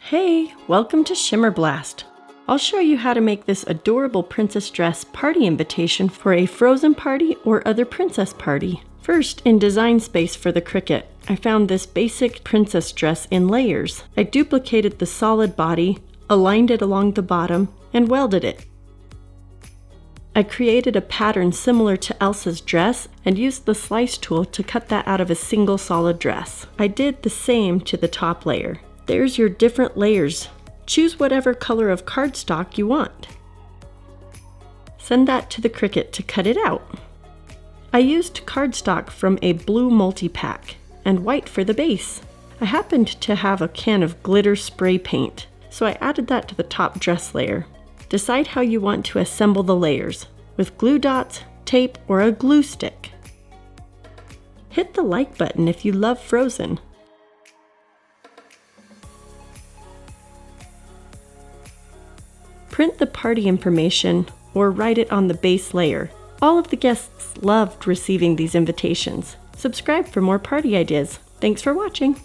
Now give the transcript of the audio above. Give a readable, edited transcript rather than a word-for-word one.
Hey, welcome to Shimmer Blast. I'll show you how to make this adorable princess dress party invitation for a Frozen party or other princess party. First, in Design Space for the Cricut, I found this basic princess dress in layers. I duplicated the solid body, aligned it along the bottom, and welded it. I created a pattern similar to Elsa's dress and used the slice tool to cut that out of a single solid dress. I did the same to the top layer. There's your different layers. Choose whatever color of cardstock you want. Send that to the Cricut to cut it out. I used cardstock from a blue multi-pack and white for the base. I happened to have a can of glitter spray paint, so I added that to the top dress layer. Decide how you want to assemble the layers, with glue dots, tape, or a glue stick. Hit the like button if you love Frozen. Print the party information or write it on the base layer. All of the guests loved receiving these invitations. Subscribe for more party ideas. Thanks for watching.